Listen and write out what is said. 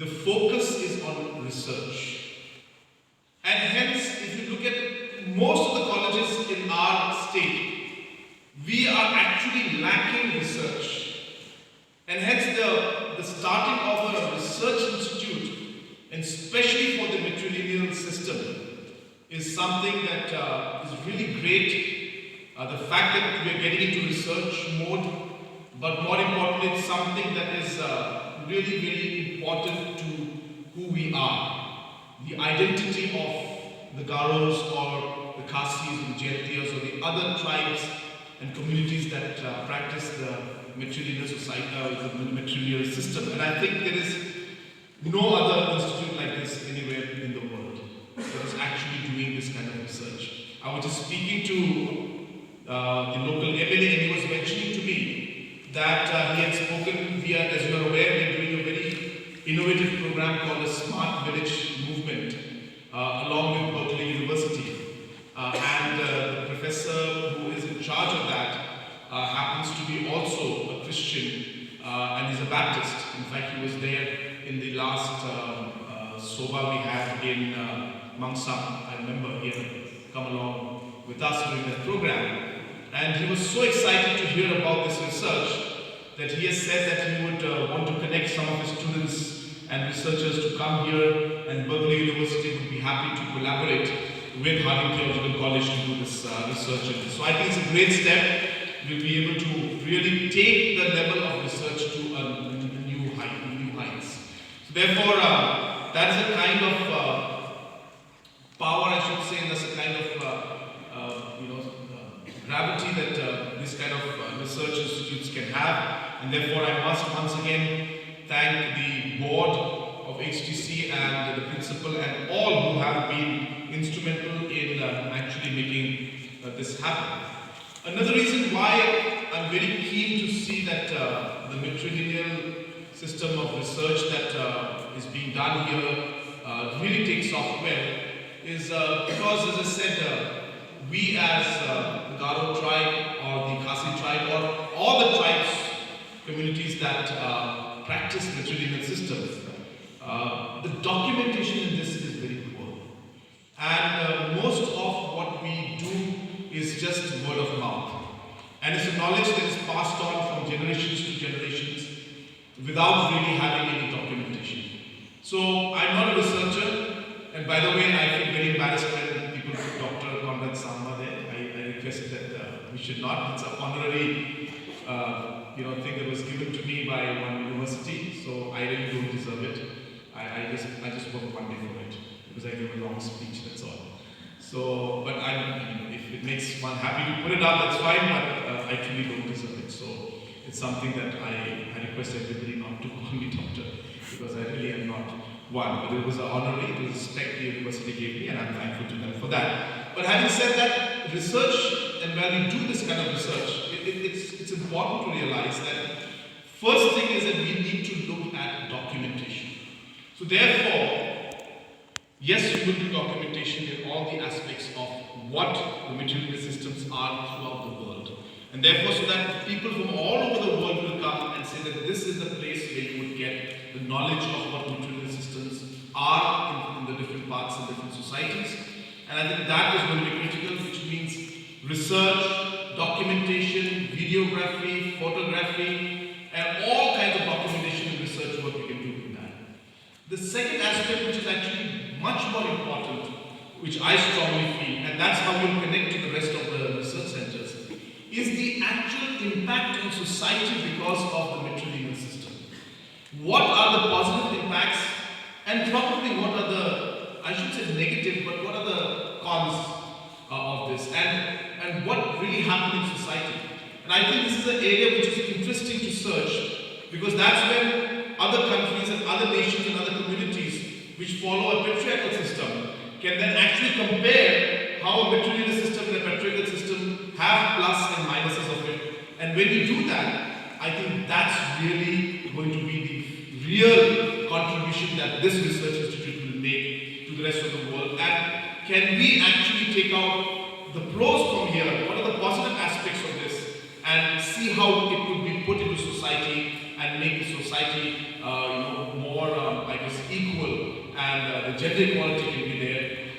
the focus is on research. And hence, if you look at most of the colleges in our state, we are actually lacking research. And hence the starting of a research institute, and especially for the matrilineal system, is something that is really great. The fact that we are getting into research mode, but more importantly, it's something that is really, really important to who we are. The identity of the Garos or the Khasis and Jaitiyas or the other tribes and communities that practice the matrilineal society, the matrilineal system. And I think there is no other institute like this anywhere in the world that is actually doing this kind of research. I was just speaking to the local MLA, and he was mentioning to me that he had spoken, as you are aware, we are doing a very innovative program called the Smart Village Movement along with Berkeley University. And the professor who is in charge of that happens to be also a Christian and he's a Baptist. In fact, he was there in the last Soba we had in Mangsam. I remember he had come along with us during that program. And he was so excited to hear about this research that he has said that he would want to connect some of his students and researchers to come here, and Berkeley University would be happy to collaborate with Harding Theological College to do this research. So I think it's a great step. We'll be able to really take the level of research to new heights. So therefore, that is a kind of power, I should say, that's a kind of gravity that this kind of research institutes can have. And therefore, I must once again thank the board of HTC and the principal and all who have been instrumental in actually making this happen. Another reason why I'm very keen to see that the matrilineal system of research that is being done here really takes off well is because, as I said, we as the Garo tribe or the Khasi tribe or all the tribes, communities that practice matrilineal systems, the documentation in this is very poor. And most of what we do is just word of mouth. And it's a knowledge that is passed on from generations to generations without really having any documentation. So I'm not a researcher, and by the way, I feel very embarrassed when people put Dr. Conrad Sangma there. I request that we should not. It's an honorary thing that was given to me by one university, so I really don't deserve it. I just worked one day for it because I gave a long speech, that's all. So, but if it makes one happy to put it up, that's fine, but I truly don't deserve it. So it's something that I request everybody not to call me doctor, because I really am not one. But it was an honorary, it was a respect the university gave me, and I'm thankful to them for that. But having said that, research, and when we do this kind of research, it's important to realize that first thing is that we need to look at documentation. So therefore, yes, you will do documentation in all the aspects of what the matrilineal systems are throughout the world. And therefore, so that people from all over the world will come and say that this is the place where you would get the knowledge of what matrilineal systems are in the different parts and different societies. And I think that is going to be critical, which means research, documentation, videography, photography, and all kinds of documentation and research work we can do with that. The second aspect, which is actually much more important, which I strongly feel, and that's how we'll connect to the rest of the research centers, is the actual impact on society because of the matrilineal system. What are the positive impacts, and probably what are the, I should say negative, but what are the cons of this, and what really happened in society. And I think this is an area which is interesting to search, because that's when other countries and other nations and other communities which follow a patriarchal system can then actually compare how a matrilineal system and a patriarchal system have plus and minuses of it. And when you do that, I think that's really going to be the real contribution that this research institute will make to the rest of the world. And can we actually take out the pros from here? What are the positive aspects of this? And see how it could be put into society and make the society more, and the gender equality can be there.